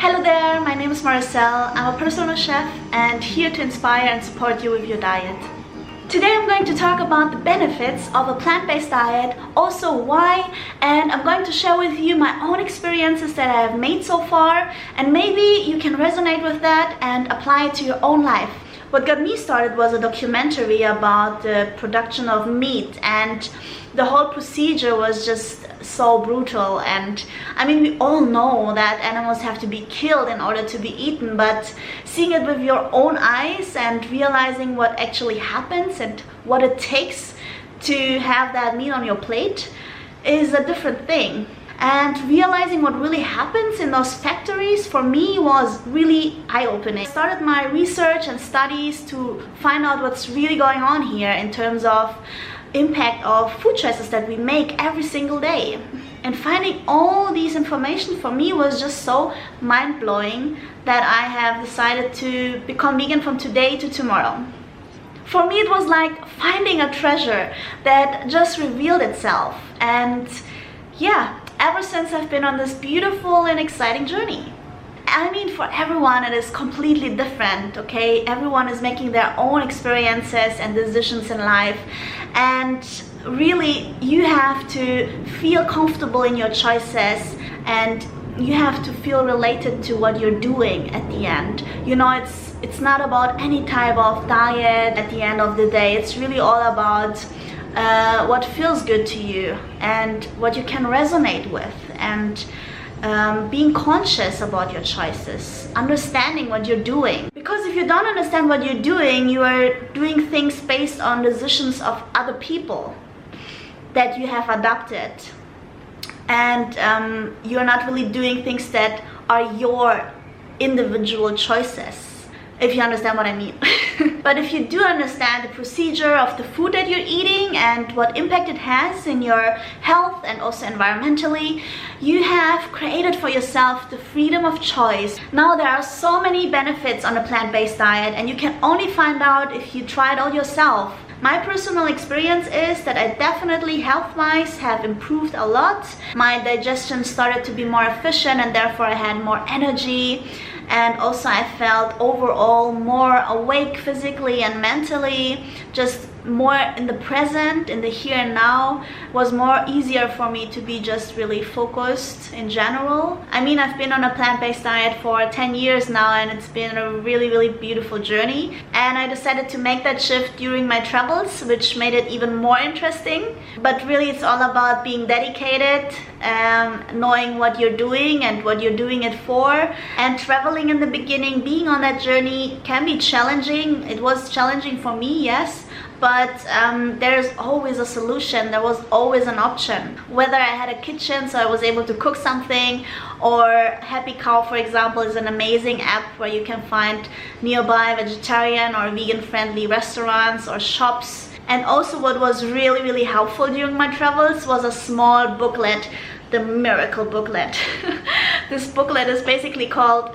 Hello there, my name is Maricel. I'm a personal chef and here to inspire and support you with your diet. Today I'm going to talk about the benefits of a plant-based diet, also why, and I'm going to share with you my own experiences that I have made so far, and maybe you can resonate with that and apply it to your own life. What got me started was a documentary about the production of meat, and the whole procedure was just so brutal. And I mean, we all know that animals have to be killed in order to be eaten, but seeing it with your own eyes and realizing what actually happens and what it takes to have that meat on your plate is a different thing. And realizing what really happens in those factories for me was really eye-opening. I started my research and studies to find out what's really going on here in terms of impact of food choices that we make every single day. And finding all these information for me was just so mind-blowing that I have decided to become vegan from today to tomorrow. For me it was like finding a treasure that just revealed itself, and yeah, ever since I've been on this beautiful and exciting journey. I mean, for everyone it is completely different, okay? Everyone is making their own experiences and decisions in life, and really you have to feel comfortable in your choices and you have to feel related to what you're doing at the end. You know, it's not about any type of diet at the end of the day. It's really all about what feels good to you and what you can resonate with, and being conscious about your choices, understanding what you're doing. Because if you don't understand what you're doing, you are doing things based on decisions of other people that you have adopted, and you're not really doing things that are your individual choices, if you understand what I mean. But if you do understand the procedure of the food that you're eating and what impact it has in your health and also environmentally, you have created for yourself the freedom of choice. Now there are so many benefits on a plant-based diet, and you can only find out if you try it all yourself. My personal experience is that I definitely health-wise have improved a lot. My digestion started to be more efficient and therefore I had more energy. And also I felt overall more awake physically and mentally, just more in the present, in the here and now. Was more easier for me to be just really focused in general. I mean, I've been on a plant-based diet for 10 years now, and it's been a really beautiful journey. And I decided to make that shift during my travels, which made it even more interesting. But really it's all about being dedicated, knowing what you're doing and what you're doing it for. And traveling in the beginning, being on that journey can be challenging. It was challenging for me, yes. But there's always a solution. There was always an option. Whether I had a kitchen so I was able to cook something, or Happy Cow, for example, is an amazing app where you can find nearby vegetarian or vegan friendly restaurants or shops. And also what was really helpful during my travels was a small booklet, the miracle booklet. This booklet is basically called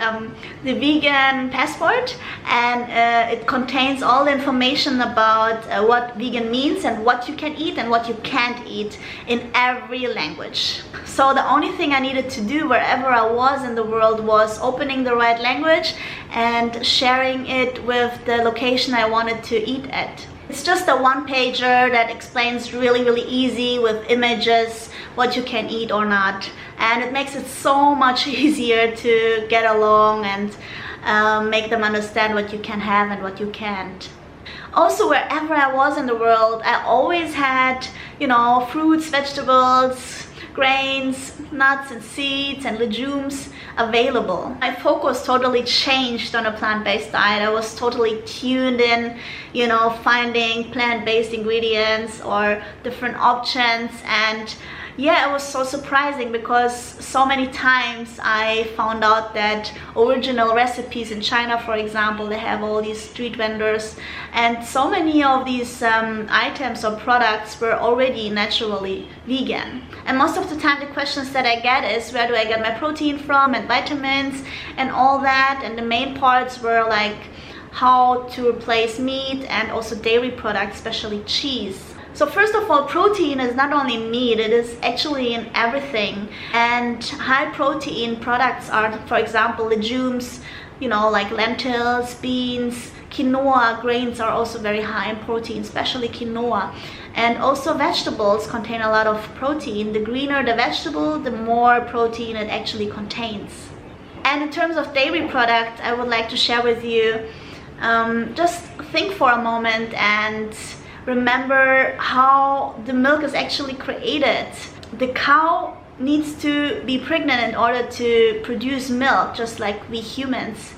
the Vegan Passport, and it contains all the information about what vegan means and what you can eat and what you can't eat in every language. So the only thing I needed to do wherever I was in the world was opening the right language and sharing it with the location I wanted to eat at. It's just a one-pager that explains really easy with images what you can eat or not, and it makes it so much easier to get along and make them understand what you can have and what you can't. Also, wherever I was in the world, I always had, you know, fruits, vegetables, grains, nuts and seeds and legumes available. My focus totally changed on a plant-based diet. I was totally tuned in, you know, finding plant-based ingredients or different options. And yeah, it was so surprising because so many times I found out that original recipes in China, for example, they have all these street vendors, and so many of these items or products were already naturally vegan. And most of the time the questions that I get is, where do I get my protein from and vitamins and all that, and the main parts were like how to replace meat and also dairy products, especially cheese. So first of all, protein is not only meat, it is actually in everything. And high protein products are, for example, legumes, you know, like lentils, beans, quinoa. Grains are also very high in protein, especially quinoa. And also vegetables contain a lot of protein. The greener the vegetable, the more protein it actually contains. And in terms of dairy products, I would like to share with you, just think for a moment and remember how the milk is actually created. The cow needs to be pregnant in order to produce milk, just like we humans,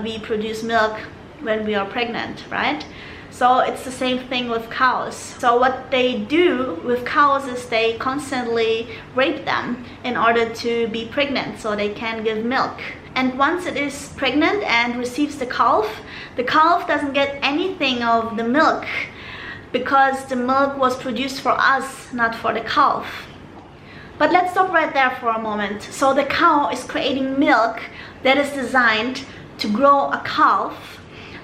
we produce milk when we are pregnant, right? So it's the same thing with cows. So what they do with cows is they constantly rape them in order to be pregnant so they can give milk. And once it is pregnant and receives the calf doesn't get anything of the milk, because the milk was produced for us, not for the calf. But let's stop right there for a moment. So the cow is creating milk that is designed to grow a calf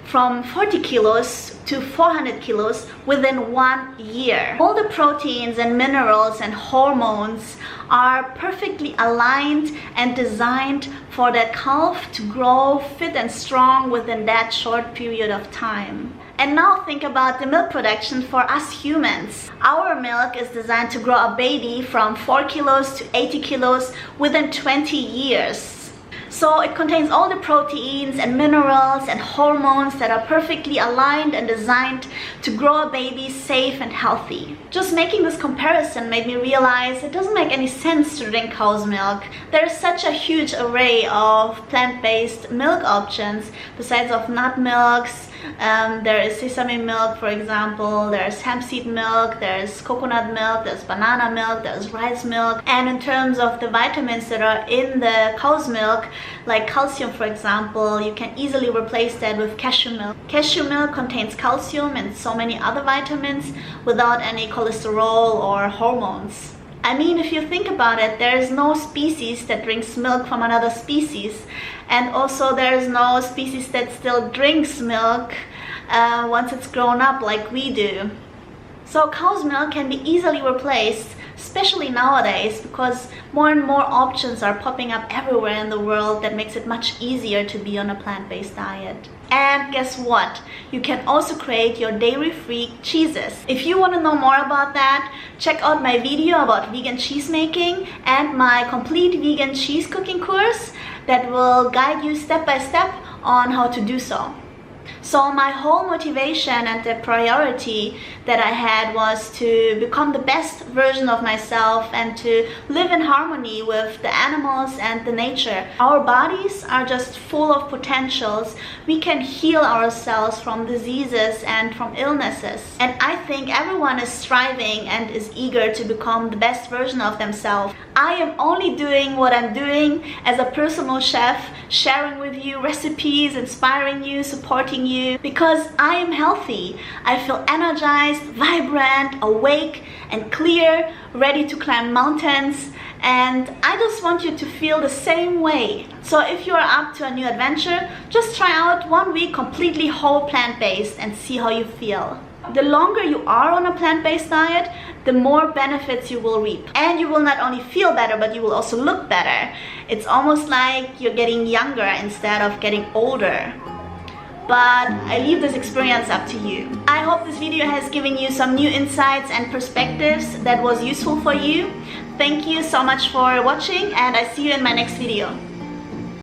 from 40 kilos to 400 kilos within 1 year. All the proteins and minerals and hormones are perfectly aligned and designed for that calf to grow fit and strong within that short period of time. And now think about the milk production for us humans. Our milk is designed to grow a baby from 4 kilos to 80 kilos within 20 years. So it contains all the proteins and minerals and hormones that are perfectly aligned and designed to grow a baby safe and healthy. Just making this comparison made me realize it doesn't make any sense to drink cow's milk. There is such a huge array of plant-based milk options besides of nut milks. There is sesame milk, for example, there's hemp seed milk, there's coconut milk, there's banana milk, there's rice milk. And in terms of the vitamins that are in the cow's milk, like calcium, for example, you can easily replace that with cashew milk. Cashew milk contains calcium and so many other vitamins without any cholesterol or hormones. I mean, if you think about it, there is no species that drinks milk from another species, and also there is no species that still drinks milk once it's grown up like we do. So cow's milk can be easily replaced, especially nowadays, because more and more options are popping up everywhere in the world that makes it much easier to be on a plant-based diet. And guess what? You can also create your dairy-free cheeses. If you want to know more about that, check out my video about vegan cheese making and my complete vegan cheese cooking course that will guide you step by step on how to do so. So my whole motivation and the priority that I had was to become the best version of myself and to live in harmony with the animals and the nature. Our bodies are just full of potentials. We can heal ourselves from diseases and from illnesses. And I think everyone is striving and is eager to become the best version of themselves. I am only doing what I'm doing as a personal chef, sharing with you recipes, inspiring you, supporting you, because I am healthy. I feel energized, vibrant, awake and clear, ready to climb mountains, and I just want you to feel the same way. So if you are up to a new adventure, just try out 1 week completely whole plant-based and see how you feel. The longer you are on a plant-based diet, the more benefits you will reap. And you will not only feel better, but you will also look better. It's almost like you're getting younger instead of getting older. But I leave this experience up to you. I hope this video has given you some new insights and perspectives that was useful for you. Thank you so much for watching, and I see you in my next video.